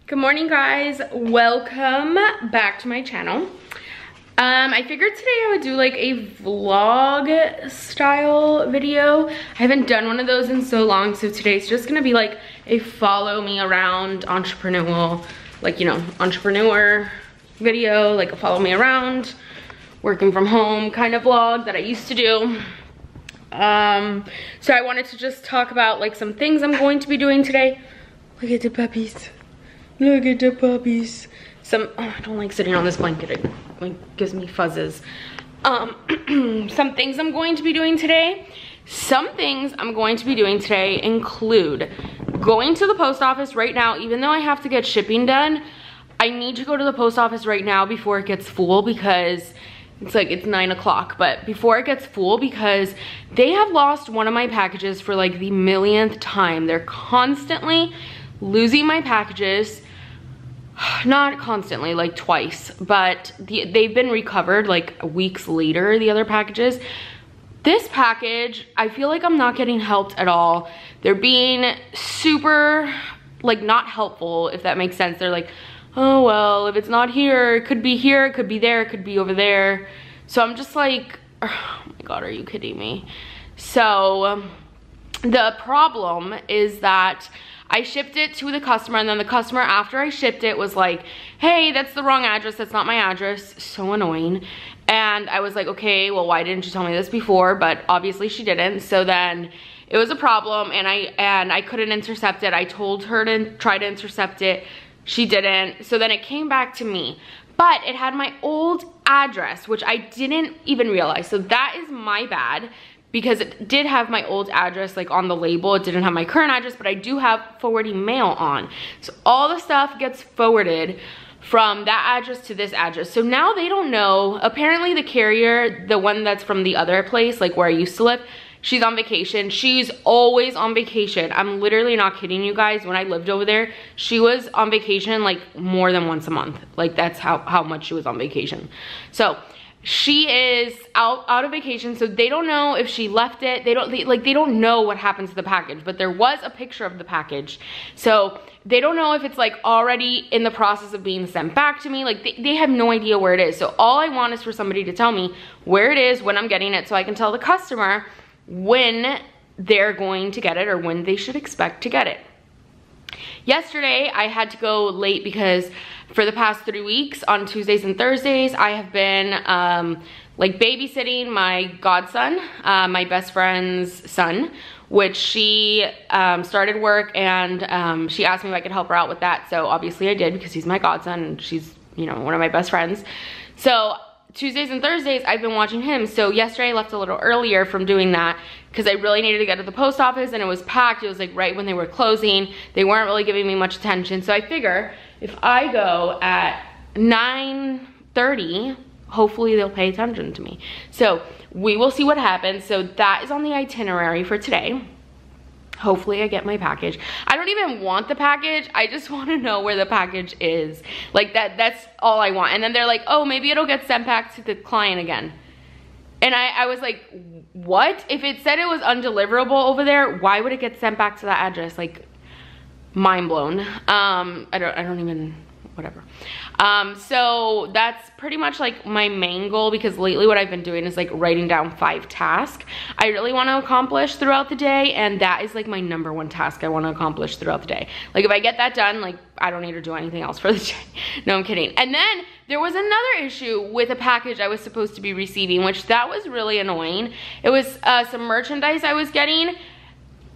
Good morning, guys. Welcome back to my channel. I figured today I would do like a vlog style video. I haven't done one of those in so long, so today's just gonna be like a follow me around entrepreneurial, like, you know, entrepreneur video, like a follow me around, working from home kind of vlog that I used to do. So I wanted to just talk about like some things I'm going to be doing today. Look at the puppies. Look at the puppies. Oh, I don't like sitting on this blanket. It like gives me fuzzes. Some things I'm going to be doing today. Some things I'm going to be doing today include going to the post office right now. Even though I have to get shipping done, I need to go to the post office right now before it gets full, because it's 9 o'clock, but before it gets full, because they have lost one of my packages for like the millionth time. They're constantly losing my packages. Not constantly, like twice, but they've been recovered like weeks later, the other packages. This package, I feel like I'm not getting helped at all. They're being super, like, not helpful, if that makes sense. They're like, oh, well, if it's not here, it could be here, it could be there, it could be over there. So I'm just like, oh my God, are you kidding me? So the problem is that I shipped it to the customer, and then the customer, after I shipped it, was like, hey, that's the wrong address, that's not my address. So annoying. And I was like, okay, well, why didn't you tell me this before? But obviously she didn't. So then it was a problem, and I couldn't intercept it. I told her to try to intercept it. She didn't. So then it came back to me, but it had my old address, which I didn't even realize. So that is my bad, because it did have my old address like on the label. It didn't have my current address, but I do have forwarding mail on. So all the stuff gets forwarded from that address to this address. So now they don't know. Apparently the carrier, the one that's from the other place, like where I used to live, she's on vacation. She's always on vacation. I'm literally not kidding you guys. When I lived over there, she was on vacation like more than once a month. Like that's how much she was on vacation. So she is out of vacation, so they don't know if she left it. They don't know what happens to the package, but there was a picture of the package. So they don't know if it's like already in the process of being sent back to me. Like they have no idea where it is. So all I want is for somebody to tell me where it is, when I'm getting it, so I can tell the customer when they're going to get it or when they should expect to get it. Yesterday, I had to go late because for the past 3 weeks on Tuesdays and Thursdays, I have been like babysitting my godson, my best friend's son, which she started work, and she asked me if I could help her out with that. So obviously I did, because he's my godson and she's, you know, one of my best friends. So Tuesdays and Thursdays, I've been watching him. So yesterday I left a little earlier from doing that because I really needed to get to the post office, and it was packed. It was like right when they were closing. They weren't really giving me much attention. So I figure if I go at 9:30, hopefully they'll pay attention to me. So we will see what happens. So that is on the itinerary for today. Hopefully I get my package. I don't even want the package. I just want to know where the package is. Like that's all I want. And then they're like, oh, maybe it'll get sent back to the client again. And I was like, what? If it said it was undeliverable over there, why would it get sent back to that address? Like, mind blown. I don't even, whatever. So that's pretty much like my main goal, because lately what I've been doing is like writing down 5 tasks I really want to accomplish throughout the day, and that is like my #1 task I want to accomplish throughout the day. Like if I get that done, like I don't need to do anything else for the day. No, I'm kidding. And then there was another issue with a package I was supposed to be receiving, which that was really annoying. It was some merchandise I was getting.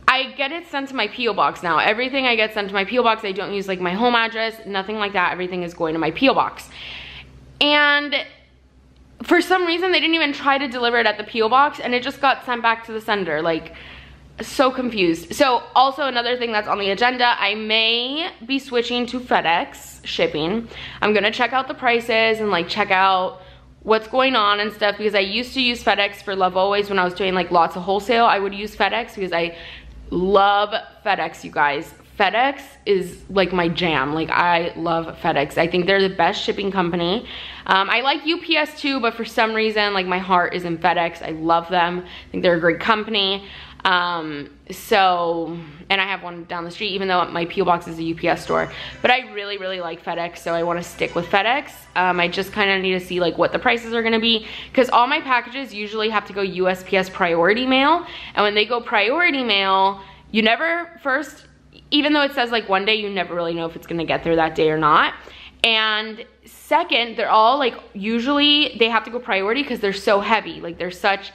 I get it sent to my P.O. box now. Everything I get sent to my P.O. box. I don't use like my home address, nothing like that. Everything is going to my P.O. box. And for some reason, they didn't even try to deliver it at the P.O. box, and it just got sent back to the sender. Like, so confused. So also another thing that's on the agenda, I may be switching to FedEx shipping. I'm gonna check out the prices and like check out what's going on and stuff, because I used to use FedEx for Love Always when I was doing like lots of wholesale. I would use FedEx because I love FedEx, you guys. FedEx is like my jam. Like I love FedEx. I think they're the best shipping company. I like UPS too, but for some reason like my heart is in FedEx. I love them. I think they're a great company. So, and I have one down the street, even though my P.O. box is a UPS store. But I really, really like FedEx, so I want to stick with FedEx. I just kind of need to see like what the prices are going to be, because all my packages usually have to go USPS priority mail. And when they go priority mail, you never first, even though it says like one day, you never really know if it's going to get there that day or not. And second, they're all like, usually they have to go priority because they're so heavy. Like they're such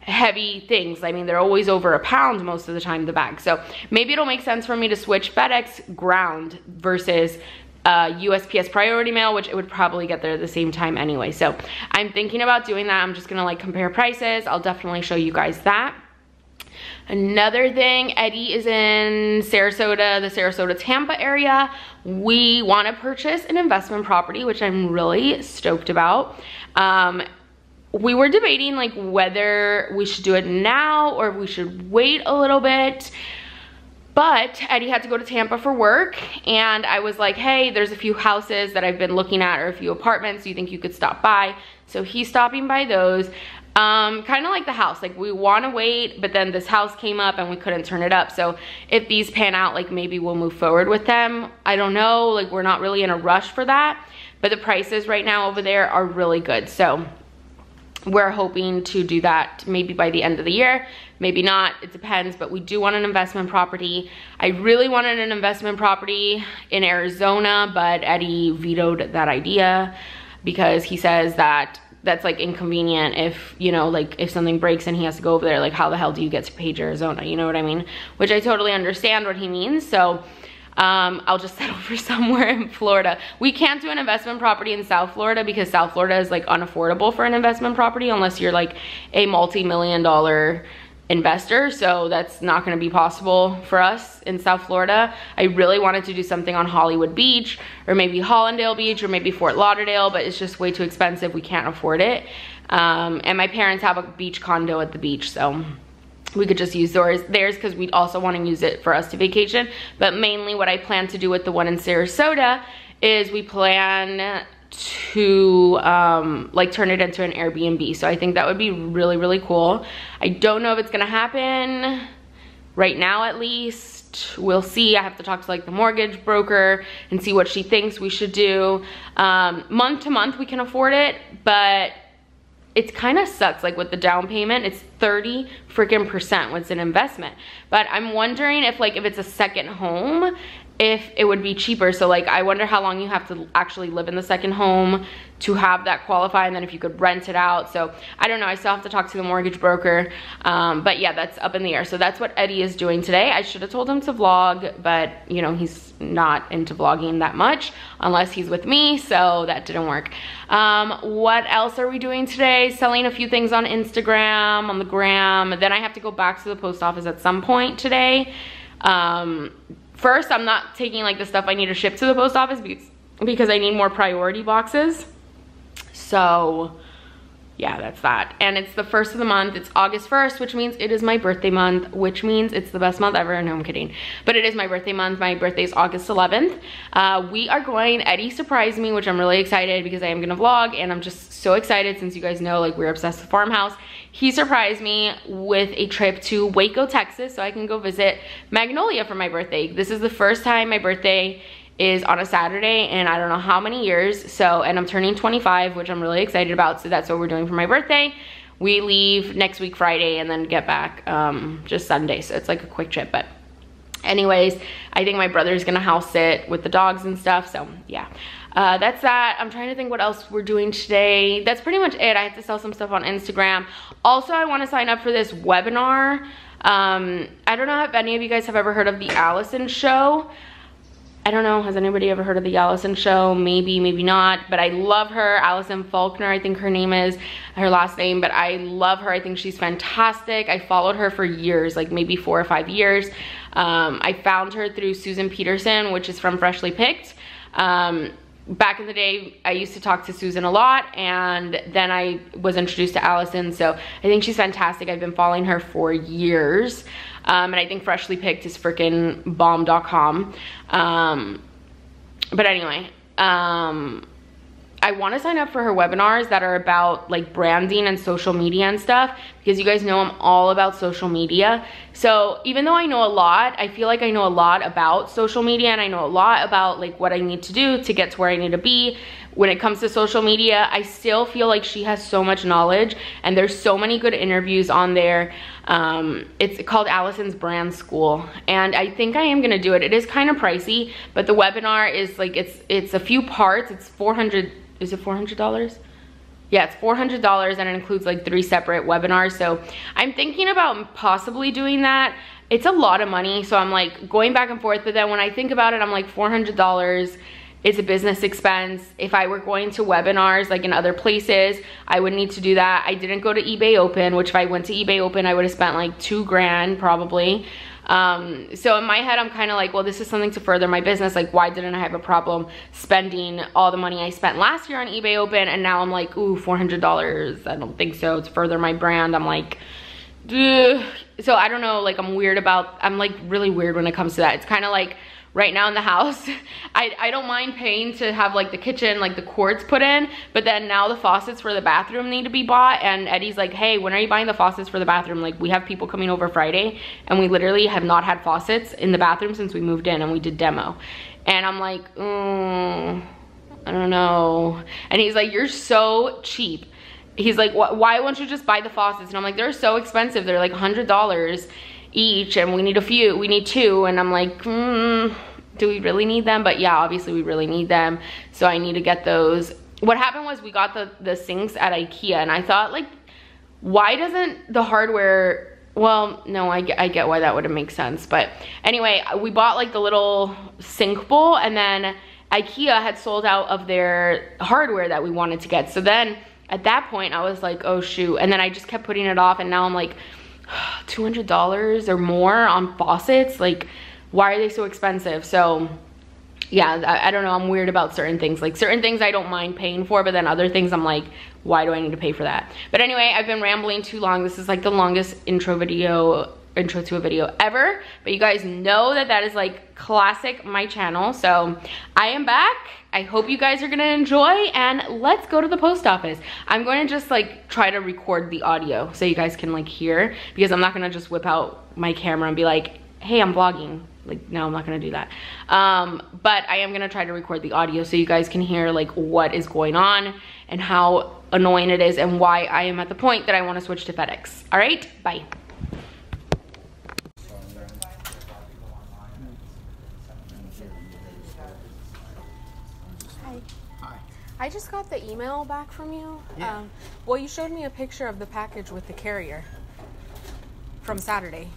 heavy things. I mean, they're always over a pound most of the time, the bag. So maybe it'll make sense for me to switch FedEx ground versus USPS priority mail, which it would probably get there at the same time anyway. So I'm thinking about doing that. I'm just gonna like compare prices. I'll definitely show you guys that. Another thing, Eddie is in Sarasota, the Sarasota-Tampa area. We want to purchase an investment property, which I'm really stoked about. We were debating like whether we should do it now or we should wait a little bit. But Eddie had to go to Tampa for work, and I was like, hey, there's a few houses that I've been looking at, or a few apartments. Do you think you could stop by? So he's stopping by those. Kind of like the house, like we want to wait, but then this house came up and we couldn't turn it up. So if these pan out, like maybe we'll move forward with them. I don't know, like we're not really in a rush for that, but the prices right now over there are really good. So we're hoping to do that maybe by the end of the year, maybe not, it depends, but we do want an investment property. I really wanted an investment property in Arizona, but Eddie vetoed that idea because he says that that's like inconvenient if, you know, like if something breaks and he has to go over there, like how the hell do you get to Page, Arizona? You know what I mean? Which I totally understand what he means. So I'll just settle for somewhere in Florida. We can't do an investment property in South Florida because South Florida is like unaffordable for an investment property unless you're like a multi-million-dollar investor. So that's not going to be possible for us in South Florida. I really wanted to do something on Hollywood Beach or maybe Hollandale Beach or maybe Fort Lauderdale, but it's just way too expensive. We can't afford it. And my parents have a beach condo at the beach, so we could just use theirs because we'd also want to use it for us to vacation. But mainly what I plan to do with the one in Sarasota is we plan to like turn it into an Airbnb. So I think that would be really, really cool. I don't know if it's gonna happen right now, at least. We'll see. I have to talk to like the mortgage broker and see what she thinks we should do. Month to month we can afford it, but it kind of sucks. Like with the down payment, it's 30% when it's an investment. But I'm wondering if like if it's a second home, if it would be cheaper. So like I wonder how long you have to actually live in the second home to have that qualify, and then if you could rent it out. So I don't know, I still have to talk to the mortgage broker. But yeah, that's up in the air. So that's what Eddie is doing today. I should have told him to vlog, but you know, he's not into vlogging that much unless he's with me, so that didn't work. What else are we doing today? Selling a few things on Instagram, on the gram. Then I have to go back to the post office at some point today. First, I'm not taking like the stuff I need to ship to the post office because I need more priority boxes. So yeah, that's that. And it's the first of the month. It's August 1st, which means it is my birthday month, which means it's the best month ever. No, I'm kidding. But it is my birthday month. My birthday is August 11th. We are going, Eddie surprised me, which I'm really excited because I am gonna vlog, and I'm just so excited since you guys know like we're obsessed with farmhouse. He surprised me with a trip to Waco, Texas, so I can go visit Magnolia for my birthday. This is the first time my birthday is on a Saturday in I don't know how many years. So, and I'm turning 25, which I'm really excited about. So that's what we're doing for my birthday. We leave next week Friday and then get back just Sunday. So it's like a quick trip. But anyways, I think my brother's gonna house sit with the dogs and stuff. So yeah, that's that. I'm trying to think what else we're doing today. That's pretty much it. I have to sell some stuff on Instagram. Also, I want to sign up for this webinar. I don't know if any of you guys have ever heard of the Allison show. I don't know, has anybody ever heard of the Allison show? Maybe, maybe not, but I love her. Allison Faulkner, I think her name is, her last name, but I love her. I think she's fantastic. I followed her for years, like maybe 4 or 5 years. I found her through Susan Peterson, which is from Freshly Picked. Back in the day, I used to talk to Susan a lot, and then I was introduced to Allison, so I think she's fantastic. I've been following her for years. And I think Freshly Picked is freaking bomb.com. But anyway, I want to sign up for her webinars that are about like branding and social media and stuff, because you guys know I'm all about social media. So even though I know a lot, I feel like I know a lot about social media, and I know a lot about like what I need to do to get to where I need to be. When it comes to social media, I still feel like she has so much knowledge, and there's so many good interviews on there. It's called Allison's Brand School, and I think I am gonna do it. It is kind of pricey, but the webinar is like, it's a few parts. It's $400, is it $400? Yeah, it's $400, and it includes like 3 separate webinars. So I'm thinking about possibly doing that. It's a lot of money, so I'm like going back and forth, but then when I think about it, I'm like $400. It's a business expense. If I were going to webinars like in other places, I would need to do that. I didn't go to eBay Open, which if I went to eBay Open, I would have spent like $2 grand probably. So in my head, I'm kind of like, well, this is something to further my business. Like, why didn't I have a problem spending all the money I spent last year on eBay Open? And now I'm like, ooh, $400. I don't think so. To further my brand, I'm like, ugh. So I don't know, like I'm like really weird when it comes to that. It's kind of like, right now in the house, I don't mind paying to have like the kitchen, like the quartz put in, but then now the faucets for the bathroom need to be bought, and Eddie's like, hey, when are you buying the faucets for the bathroom? Like, we have people coming over Friday, and we literally have not had faucets in the bathroom since we moved in and we did demo. And I'm like, I don't know. And he's like, you're so cheap. He's like, why won't you just buy the faucets? And I'm like, they're so expensive. They're like $100 each, and we need 2, and I'm like, do we really need them? But yeah, obviously we really need them, so I need to get those. What happened was we got the sinks at IKEA, and I thought, like, why doesn't the hardware, well, no, I get why that wouldn't make sense, but anyway, we bought like the little sink bowl, and then IKEA had sold out of their hardware that we wanted to get. So then at that point I was like, oh shoot, and then I just kept putting it off, and now I'm like, $200 or more on faucets. Like, why are they so expensive? So yeah, I don't know, I'm weird about certain things. Like, certain things I don't mind paying for, but then other things I'm like, why do I need to pay for that? But anyway, I've been rambling too long. This is like the longest intro to a video ever, but you guys know that is like classic my channel. So I am back. I hope you guys are gonna enjoy, and let's go to the post office. I'm going to just like try to record the audio so you guys can like hear, because I'm not gonna just whip out my camera and be like, hey, I'm vlogging. Like, no, I'm not gonna do that. But I am gonna try to record the audio so you guys can hear like what is going on and how annoying it is, and why I am at the point that I want to switch to FedEx. All right, bye. I just got the email back from you. Yeah. Well, you showed me a picture of the package with the carrier from Saturday.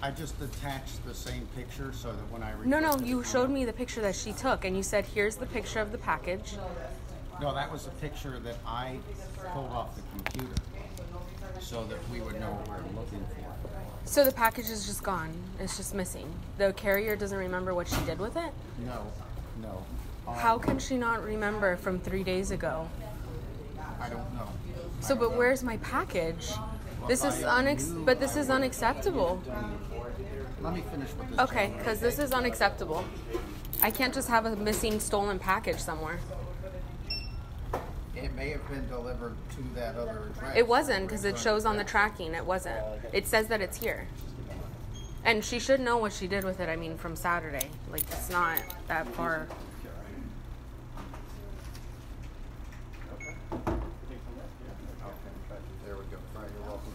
I just attached the same picture so that when I... No, you showed me the picture that she took, and you said, here's the picture of the package. No, that was a picture that I pulled off the computer so that we would know what we were looking for. So the package is just gone. It's just missing. The carrier doesn't remember what she did with it? No. How can she not remember from 3 days ago? I don't know. So, but where's my package? This is unacceptable. Let me finish with this. Okay, because this is unacceptable. I can't just have a missing, stolen package somewhere. It may have been delivered to that other address. It wasn't, because it shows on the tracking. It wasn't. It says that it's here. And she should know what she did with it, I mean, from Saturday. Like, it's not that far. There we go. You're welcome.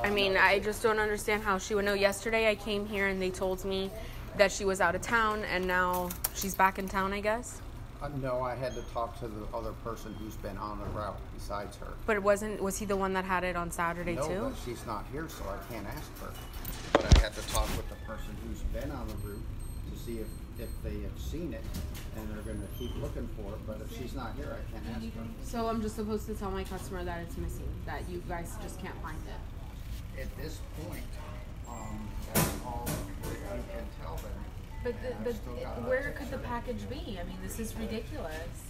I mean, I just don't understand how she would know. Yesterday I came here and they told me that she was out of town, and now she's back in town, I guess. No, I had to talk to the other person who's been on the route besides her. But was he the one that had it on Saturday too? No, but she's not here, so I can't ask her. But I had to talk with the person who's been on the route to see if they have seen it, and they're going to keep looking for it. But if she's not here, I can't ask her. So I'm just supposed to tell my customer that it's missing, that you guys just can't find it. At this point, that's all you can tell them. But where could the package be? I mean, this is ridiculous.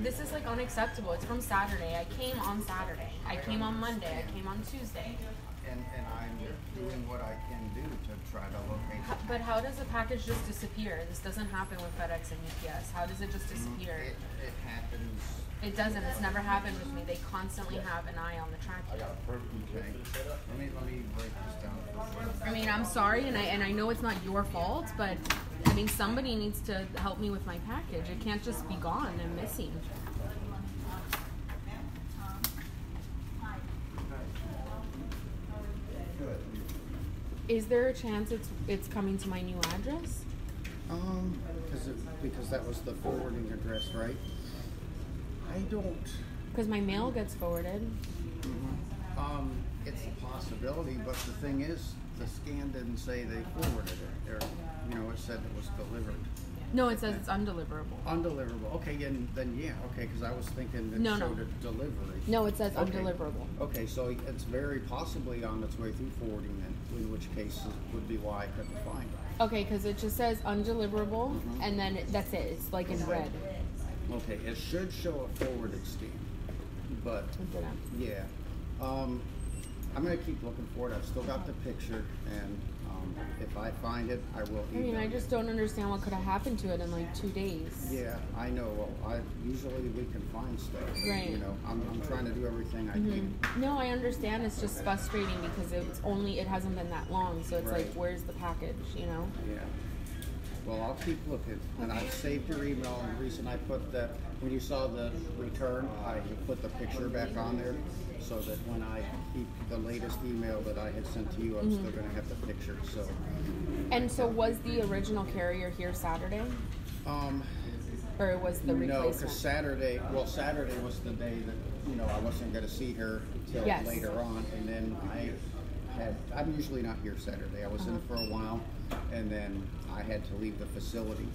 This is like unacceptable. It's from Saturday. I came on Saturday. I came on Monday. I came on Tuesday. and I'm doing what I can do to try to locate it. But how does a package just disappear? This doesn't happen with FedEx and UPS. How does it just disappear? It happens. It doesn't. It's never happened with me. They constantly have an eye on the tracking. Okay. Let me break this down. I mean, I'm sorry, and I know it's not your fault, but I mean, somebody needs to help me with my package. It can't just be gone and missing. Is there a chance it's coming to my new address? Because that was the forwarding address, right? I don't. Because my mail gets forwarded. It's a possibility, but the thing is, the scan didn't say they forwarded it. Or, it said it was delivered. No, it says it's undeliverable. Undeliverable. Okay, then yeah. Okay, because I was thinking it showed a delivery. No, it says undeliverable. Okay, so it's very possibly on its way through forwarding then, in which case it would be why I couldn't find it. Okay, because it just says undeliverable, and then that's it. It's like in red. Okay, it should show a forwarded scan, but yeah. I'm gonna keep looking for it. I've still got the picture, and if I find it, I will email. I mean, I just don't understand what could have happened to it in like 2 days. Yeah, I know. Well, usually we can find stuff. Right. I'm trying to do everything I can. No, I understand. It's just frustrating because it hasn't been that long, so it's like, where's the package? Yeah. Well, I'll keep looking, and I've saved your email. And the reason I put that, when you saw the return, I put the picture back on there, so that when I keep the latest email that I had sent to you, I'm still going to have the picture. So. And so was the original carrier here Saturday? Or was the replacement? No, because Saturday was the day that I wasn't going to see her until later on, and then I'm usually not here Saturday. I was in for a while, and then I had to leave the facility,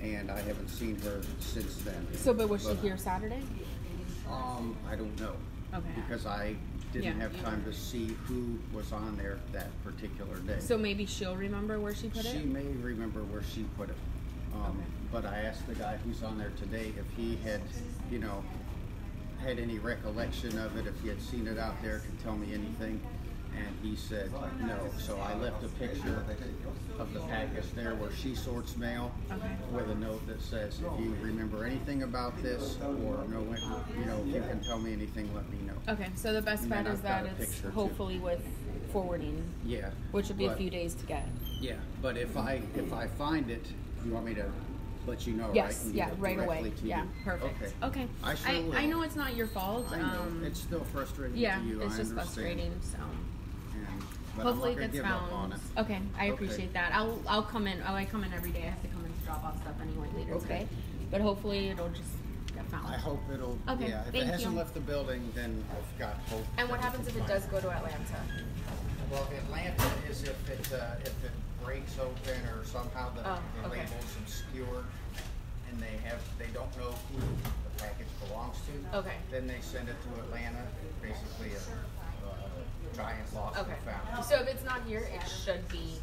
and I haven't seen her since then. So, but was she here Saturday? I don't know. Okay. Because I didn't have time to see who was on there that particular day. So maybe she'll remember where she put it? She may remember where she put it. But I asked the guy who's on there today if he had, had any recollection of it, if he had seen it out there, could tell me anything. And he said no. So I left a picture of the package there where she sorts mail with a note that says, if you remember anything about this, or if you can tell me anything, let me know. Okay, so the best bet is that it's hopefully with forwarding. Yeah. Which would be a few days to get. Yeah, but if I find it, you want me to let you know, yes, right? Yeah, right away. Yeah, perfect. Okay. I know it's not your fault. I know. It's still frustrating to you. It's just frustrating, so. But hopefully it gets found. Okay, I appreciate that. I'll come in. I come in every day. I have to come in to drop off stuff anyway later today. But hopefully it'll just get found. I hope it'll. Okay, yeah, if it hasn't left the building, then I've got hope. And what happens if it does go to Atlanta? Well, Atlanta is if it breaks open or somehow the label's obscured, and they don't know who the package belongs to. Okay. Then they send it to Atlanta, basically a giant loss of found. So if it's not here, it should be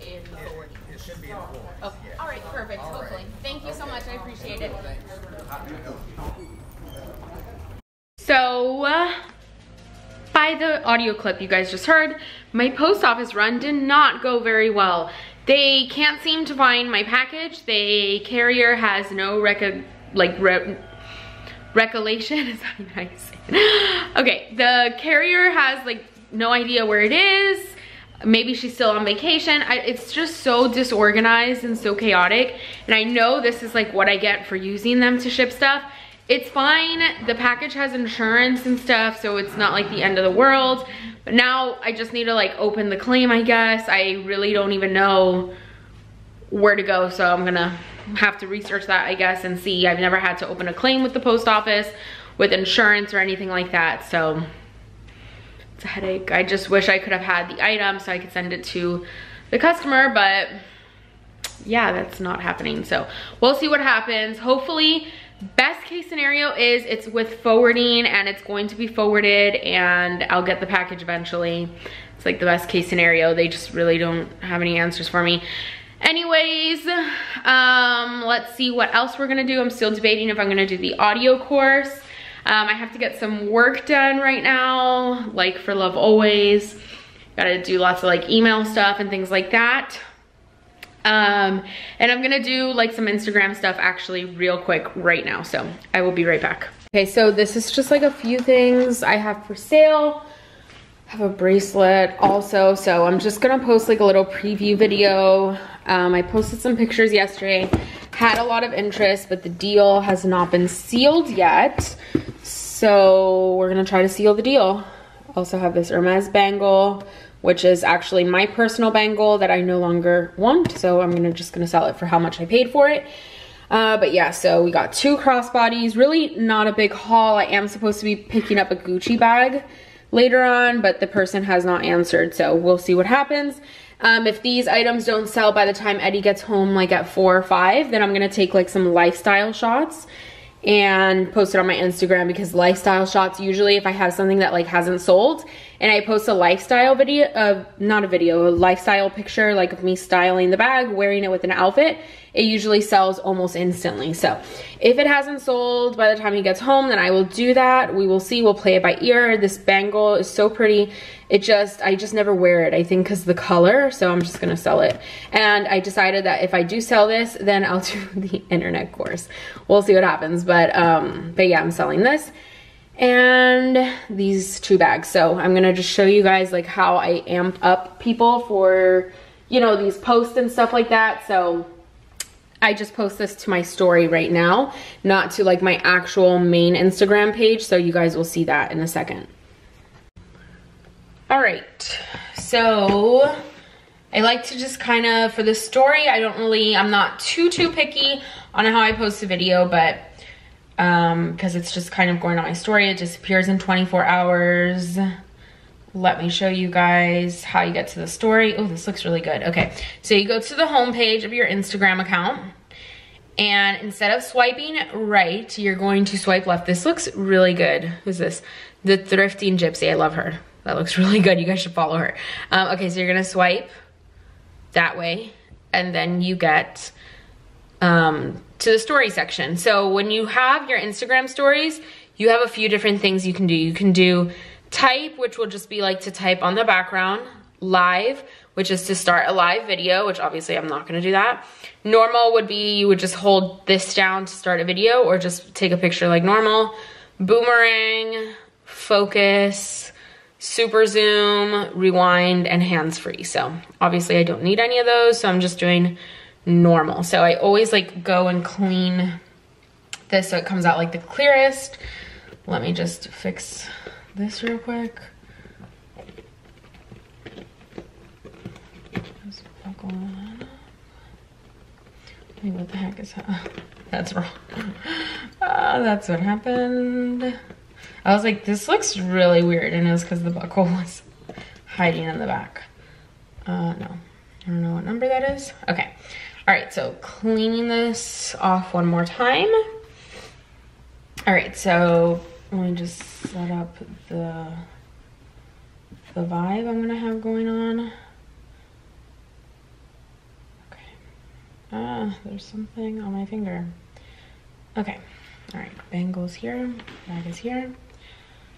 in forwarding. It should be in forwarding. Okay. Yeah. All right. Perfect. All hopefully. Right. Thank you so much. I appreciate it. So, by the audio clip you guys just heard, my post office run did not go very well. They can't seem to find my package. The carrier has no recollection. Is that nice? Okay, the carrier has no idea where it is. Maybe she's still on vacation. It's just so disorganized and so chaotic. And I know this is what I get for using them to ship stuff. It's fine. The package has insurance and stuff, so it's not the end of the world. But now I just need to open the claim, I guess. I really don't even know where to go, so I'm gonna have to research that, I guess, and see. I've never had to open a claim with the post office with insurance or anything like that, so it's a headache. I just wish I could have had the item so I could send it to the customer, but yeah, that's not happening. So we'll see what happens. Hopefully, best case scenario is it's with forwarding and it's going to be forwarded and I'll get the package eventually. It's the best case scenario. They just really don't have any answers for me. Anyways, let's see what else we're gonna do. I'm still debating if I'm gonna do the audio course. I have to get some work done right now, like for Love Always. Gotta do lots of like email stuff and things like that. And I'm gonna do like some Instagram stuff actually real quick right now. So I will be right back. Okay, so this is just like a few things I have for sale. I have a bracelet also. So I'm just gonna post like a little preview video. I posted some pictures yesterday. Had a lot of interest, but the deal has not been sealed yet. So we're gonna try to seal the deal. Also have this Hermes bangle, which is actually my personal bangle that I no longer want. So I'm just gonna sell it for how much I paid for it. But yeah, so we got 2 crossbodies, really not a big haul. I am supposed to be picking up a Gucci bag later on, but the person has not answered. So we'll see what happens. If these items don't sell by the time Eddie gets home, like at 4 or 5, then I'm gonna take like some lifestyle shots and post it on my Instagram, because lifestyle shots, usually if I have something that like hasn't sold and I post a lifestyle video, not a video, a lifestyle picture like of me styling the bag, wearing it with an outfit, it usually sells almost instantly. So if it hasn't sold by the time he gets home, then I will do that. We will see, we'll play it by ear. This bangle is so pretty. I just never wear it, I think because the color, so I'm just gonna sell it. And I decided that if I do sell this, then I'll do the internet course. We'll see what happens, but yeah, I'm selling this and these 2 bags. So I'm gonna just show you guys like how I amp up people for, you know, these posts and stuff like that. So I just post this to my story right now, not to like my actual main Instagram page. So you guys will see that in a second. All right, so I like to just kind of, for the story, I'm not too picky on how I post a video, but because it's just kind of going on my story, it disappears in 24 hours. Let me show you guys how you get to the story. Oh, this looks really good. Okay, so you go to the home page of your Instagram account, and instead of swiping right, you're going to swipe left. This looks really good. Who's this? The Thrifting Gypsy. I love her. That looks really good. You guys should follow her. Okay, so you're gonna swipe that way, and then you get to the story section. So when you have your Instagram stories, you have a few different things you can do. You can do type, which will just be like to type on the background. Live, which is to start a live video, which obviously I'm not gonna do that. Normal would be, you would just hold this down to start a video, or just take a picture like normal. Boomerang, focus, super zoom, rewind, and hands-free. So obviously I don't need any of those, so I'm just doing normal. So I always like go and clean this so it comes out like the clearest. Let me just fix this real quick. What the heck is that? That's wrong. That's what happened. I was like, this looks really weird, and it was because the buckle was hiding in the back. No, I don't know what number that is. Okay, all right, so cleaning this off one more time. All right, so let me just set up the vibe I'm gonna have going on. Okay, there's something on my finger. Okay, all right, bangles here, bag is here.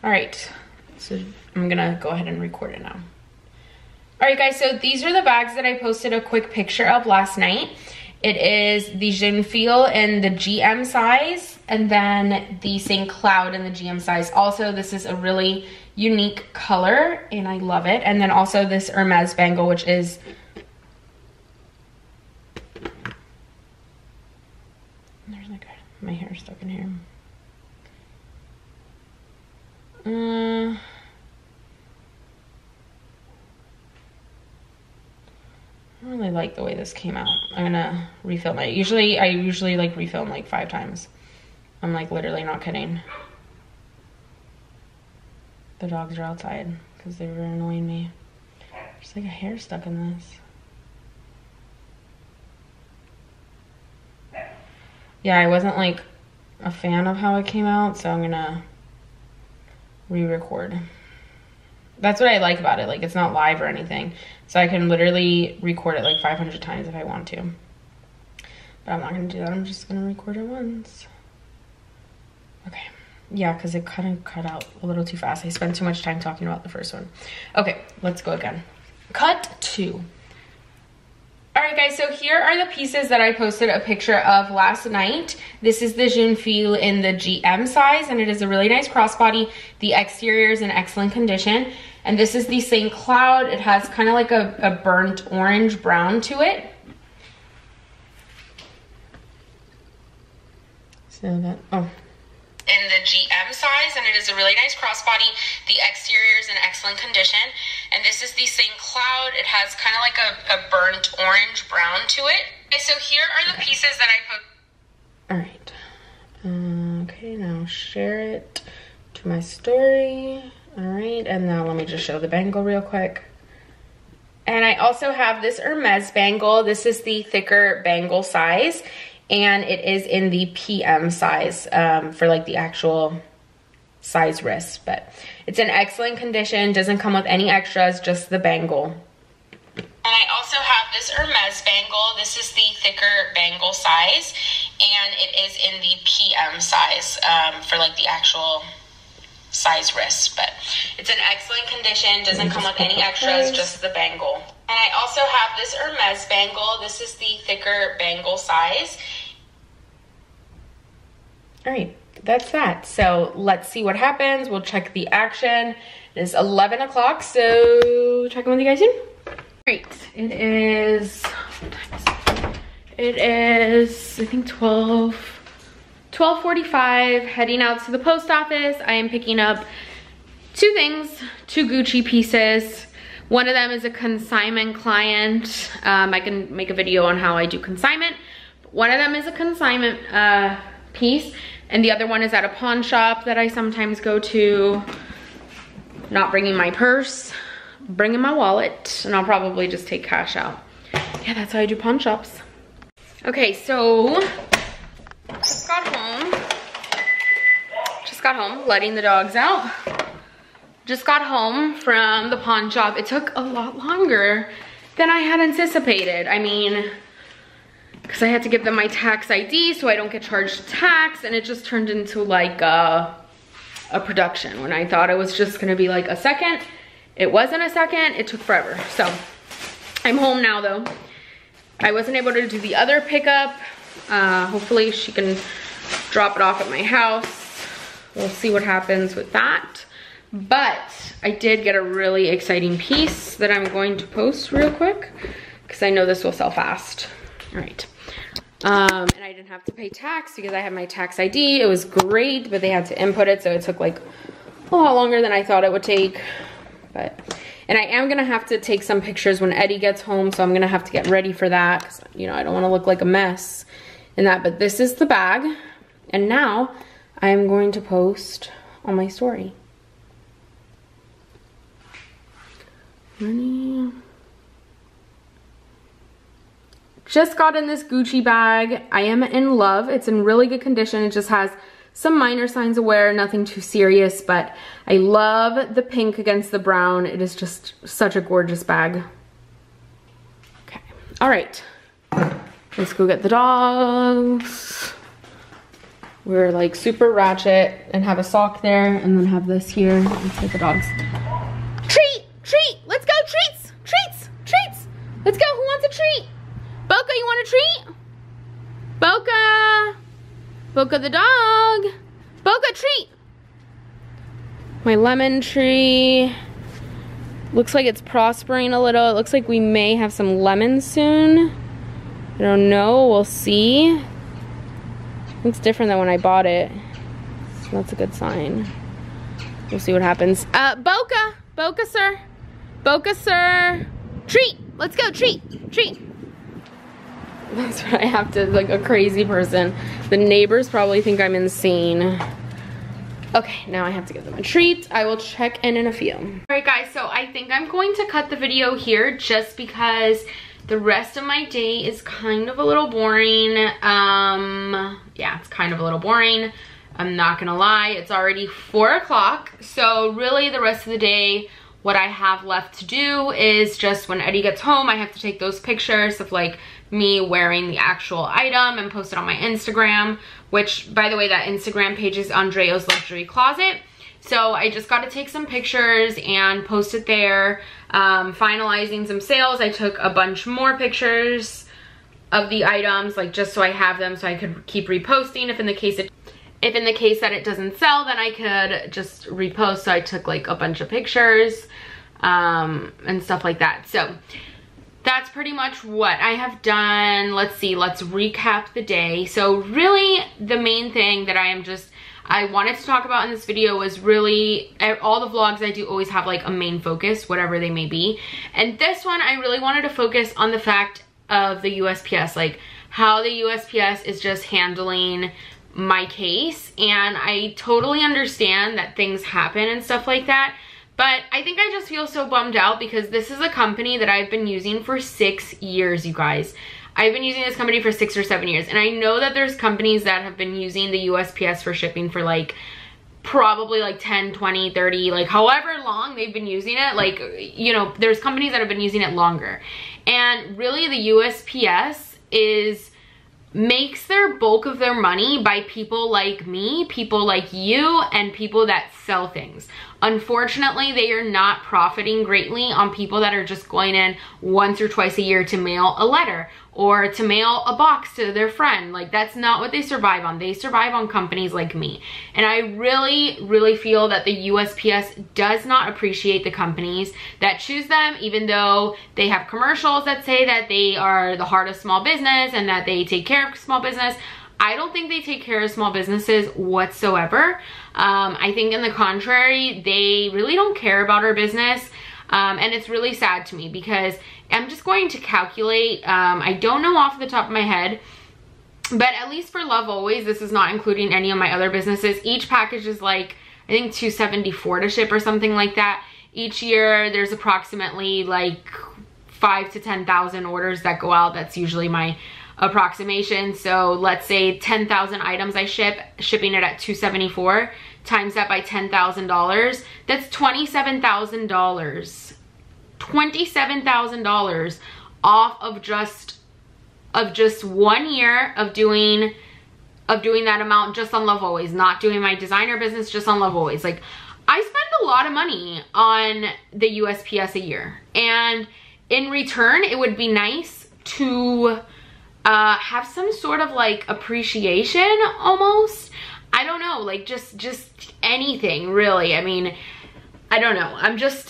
All right, so I'm gonna go ahead and record it now. All right, guys, so these are the bags that I posted a quick picture of last night. It is the Jeune Feel in the GM size, and then the St. Cloud in the GM size. Also, this is a really unique color, and I love it. And then also this Hermes bangle, which is there's like my hair stuck in here. I don't really like the way this came out. I'm gonna refilm it. I usually like refilm like 5 times. I'm like literally not kidding. The dogs are outside because they were annoying me. There's like a hair stuck in this. Yeah, I wasn't like a fan of how it came out, so I'm gonna re-record. That's what I like about it. Like, it's not live or anything, so I can literally record it like 500 times if I want to. But I'm not gonna do that. I'm just gonna record it once. Okay. Yeah, because it kind of cut out a little too fast. I spent too much time talking about the first one. Okay, let's go again. Cut 2. All right, guys, so here are the pieces that I posted a picture of last night. This is the Jeune Fille in the GM size, and it is a really nice crossbody. The exterior is in excellent condition. And this is the St. Cloud. It has kind of like a burnt orange brown to it. So that, oh. In the GM size, and it is a really nice crossbody. The exterior is in excellent condition. And this is the St. Cloud. It has kind of like a burnt orange brown to it. Okay, so here are the pieces that I put. All right. Okay, now share it to my story. All right, and now let me just show the bangle real quick. And I also have this Hermes bangle. This is the thicker bangle size. And it is in the PM size for like the actual size wrist, but it's in excellent condition, doesn't come with any extras, just the bangle. And I also have this Hermes bangle. This is the thicker bangle size, and it is in the PM size for like the actual size wrist, but it's in excellent condition, doesn't come with any extras, just the bangle. And I also have this Hermes bangle. This is the thicker bangle size. All right, that's that. So let's see what happens. We'll check the action. It is 11 o'clock, so check in with you guys soon. All right, it is, I think 12:45, heading out to the post office. I am picking up 2 things, 2 Gucci pieces. One of them is a consignment client. I can make a video on how I do consignment. One of them is a consignment piece, and the other one is at a pawn shop that I sometimes go to. Not bringing my purse, bringing my wallet, and I'll probably just take cash out. Yeah, that's how I do pawn shops. Okay, so just got home, letting the dogs out. Just got home from the pawn shop. It took a lot longer than I had anticipated. I mean, because I had to give them my tax ID so I don't get charged tax, and it just turned into like a production. When I thought it was just gonna be like a second, it wasn't a second, it took forever. So I'm home now though. I wasn't able to do the other pickup. Hopefully she can drop it off at my house. We'll see what happens with that. But I did get a really exciting piece that I'm going to post real quick because I know this will sell fast. All right. And I didn't have to pay tax because I had my tax ID. It was great, but they had to input it, so it took like a lot longer than I thought it would take. And I am gonna have to take some pictures when Eddie gets home, so I'm gonna have to get ready for that because, you know, I don't want to look like a mess in that. But this is the bag, and now I am going to post on my story. Ready? Just got in this Gucci bag. I am in love. It's in really good condition. It just has some minor signs of wear, nothing too serious, but I love the pink against the brown. It is just such a gorgeous bag. Okay, all right. Let's go get the dogs. We're like super ratchet and have a sock there and then have this here. Let's get the dogs. Treat, treat, let's go, treats, treats, treats. Let's go, who wants a treat? Boca, you want a treat? Boca. Boca the dog. Boca, treat. My lemon tree looks like it's prospering a little. It looks like we may have some lemons soon. I don't know, we'll see. Looks different than when I bought it. So that's a good sign. We'll see what happens. Boca, Boca sir. Boca sir. Treat, let's go, treat, treat. That's what I have to, like a crazy person. The neighbors probably think I'm insane. Okay, now I have to give them a treat. I will check in a few. All right guys, so I think I'm going to cut the video here just because the rest of my day is kind of a little boring. Yeah, it's kind of a little boring. I'm not gonna lie, it's already 4 o'clock. So really the rest of the day, what I have left to do is just when Eddie gets home, I have to take those pictures of like me wearing the actual item and post it on my Instagram, which, by the way, that Instagram page is Andrea's Luxury Closet. So I just got to take some pictures and post it there. Finalizing some sales. I took a bunch more pictures of the items, like just so I have them so I could keep reposting if in the case that it doesn't sell, then I could just repost. So I took like a bunch of pictures and stuff like that. So that's pretty much what I have done. Let's see, let's recap the day. So really the main thing that I wanted to talk about in this video was really, all the vlogs I do always have like a main focus, whatever they may be. And this one, I really wanted to focus on the fact of the USPS, like how the USPS is just handling my case. And I totally understand that things happen and stuff like that. But I think I just feel so bummed out because this is a company that I've been using for 6 years, you guys. I've been using this company for 6 or 7 years, and I know that there's companies that have been using the USPS for shipping for like probably like 10, 20, 30, like however long they've been using it. Like, you know, there's companies that have been using it longer. And really the USPS makes their bulk of their money by people like me, people like you, and people that sell things. Unfortunately, they are not profiting greatly on people that are just going in once or twice a year to mail a letter or to mail a box to their friend. Like, that's not what they survive on. They survive on companies like me. And I really, really feel that the USPS does not appreciate the companies that choose them, even though they have commercials that say that they are the heart of small business and that they take care of small business. I don't think they take care of small businesses whatsoever. I think in the contrary, they really don't care about our business. And it's really sad to me because I'm just going to calculate. I don't know off the top of my head, but at least for Love Always, this is not including any of my other businesses. Each package is like, I think $274 to ship or something like that. Each year there's approximately like 5,000 to 10,000 orders that go out. That's usually my approximation. So let's say 10,000 items I shipping it at $274, times that by $10,000, that's $27,000. $27,000 off of just 1 year of doing that amount just on Love Always, not doing my designer business, just on Love Always. Like, I spend a lot of money on the USPS a year, and in return it would be nice to have some sort of like appreciation almost. I don't know, like just anything really. I mean, I don't know.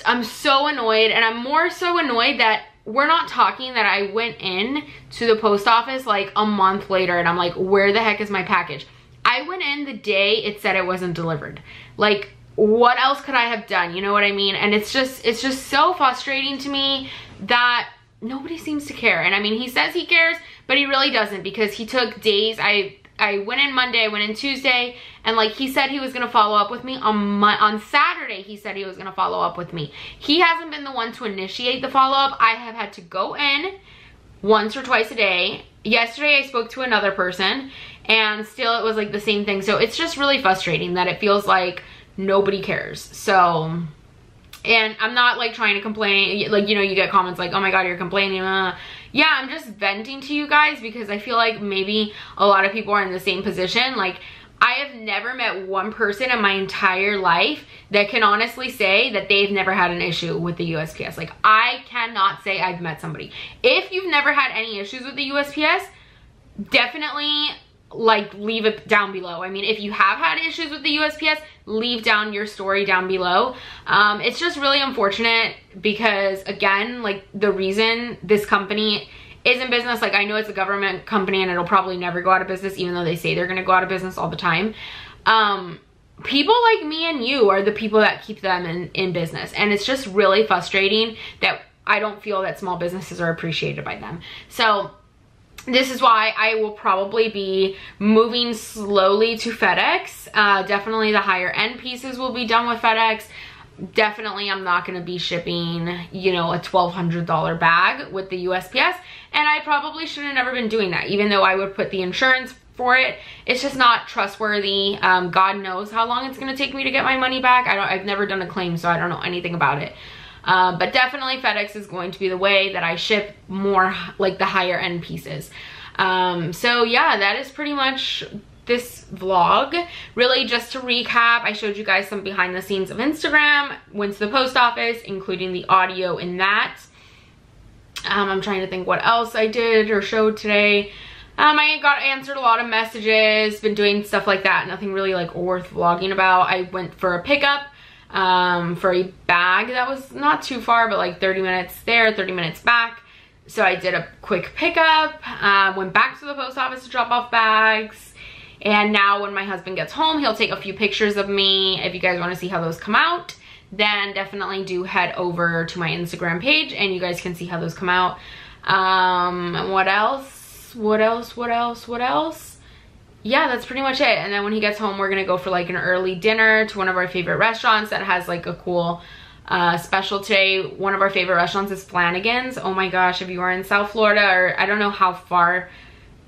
I'm so annoyed, and I'm more so annoyed that we're not talking that I went in to the post office like a month later and I'm like, where the heck is my package? I went in the day it said it wasn't delivered. Like, what else could I have done? You know what I mean? And it's just so frustrating to me that nobody seems to care. And I mean, he says he cares, but he really doesn't, because he took days. I went in Monday, I went in Tuesday, and like he said he was gonna follow up with me on Saturday. He said he was gonna follow up with me. He hasn't been the one to initiate the follow-up. I have had to go in once or twice a day. Yesterday I spoke to another person, and still it was like the same thing. So it's just really frustrating that it feels like nobody cares. So, and I'm not like trying to complain, like, you know, you get comments like, oh my god, you're complaining. Yeah, I'm just venting to you guys because I feel like maybe a lot of people are in the same position. Like, I have never met one person in my entire life that can honestly say that they've never had an issue with the USPS. Like, I cannot say I've met somebody. If you've never had any issues with the USPS, definitely like leave it down below. I mean, if you have had issues with the USPS, leave down your story down below. It's just really unfortunate because, again, like, the reason this company is in business, like, I know it's a government company and it'll probably never go out of business, even though they say they're gonna go out of business all the time. People like me and you are the people that keep them in business, and it's just really frustrating that I don't feel that small businesses are appreciated by them. So this is why I will probably be moving slowly to FedEx. Definitely the higher end pieces will be done with FedEx. Definitely I'm not going to be shipping, you know, a $1,200 bag with the USPS. And I probably should have never been doing that, even though I would put the insurance for it. It's just not trustworthy. God knows how long it's going to take me to get my money back. I've never done a claim, so I don't know anything about it. But definitely FedEx is going to be the way that I ship more like the higher end pieces. So yeah, that is pretty much this vlog. Really, just to recap, I showed you guys some behind the scenes of Instagram, went to the post office, including the audio in that. I'm trying to think what else I did or showed today. I got answered a lot of messages, been doing stuff like that, nothing really like worth vlogging about. I went for a pickup for a bag that was not too far, but like 30 minutes there, 30 minutes back. So I did a quick pickup, went back to the post office to drop off bags. And now when my husband gets home, he'll take a few pictures of me. If you guys want to see how those come out, then definitely do head over to my Instagram page and you guys can see how those come out. What else? Yeah, that's pretty much it. And then when he gets home, we're gonna go for like an early dinner to one of our favorite restaurants that has like a cool special today. One of our favorite restaurants is Flanagan's. Oh my gosh, if you are in South Florida, or I don't know how far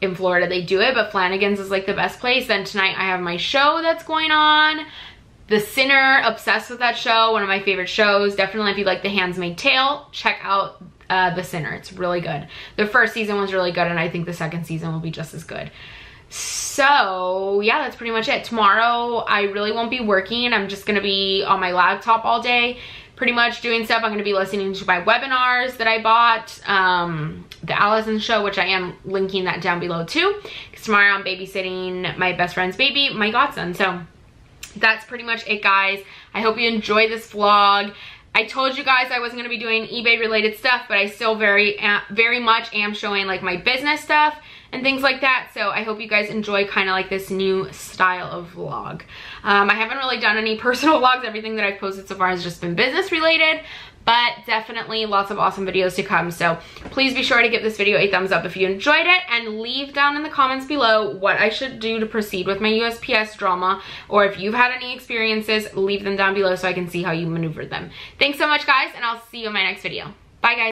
in Florida they do it, but Flanagan's is like the best place. Then tonight I have my show that's going on, The Sinner. Obsessed with that show, one of my favorite shows. Definitely, if you like The Handmaid's Tale, check out The Sinner. It's really good. The first season was really good, and I think the second season will be just as good. So yeah, that's pretty much it. Tomorrow I really won't be working. I'm just gonna be on my laptop all day, pretty much doing stuff. I'm gonna be listening to my webinars that I bought, the Allison show, which I am linking that down below too, because tomorrow I'm babysitting my best friend's baby, my godson. So that's pretty much it, guys. I hope you enjoy this vlog. I told you guys I wasn't going to be doing eBay related stuff, but I still very much am showing like my business stuff and things like that. So I hope you guys enjoy kind of like this new style of vlog. I haven't really done any personal vlogs. Everything that I've posted so far has just been business related, but definitely lots of awesome videos to come. So please be sure to give this video a thumbs up if you enjoyed it, and leave down in the comments below what I should do to proceed with my USPS drama, or if you've had any experiences, leave them down below so I can see how you maneuvered them. Thanks so much, guys, and I'll see you in my next video. Bye, guys.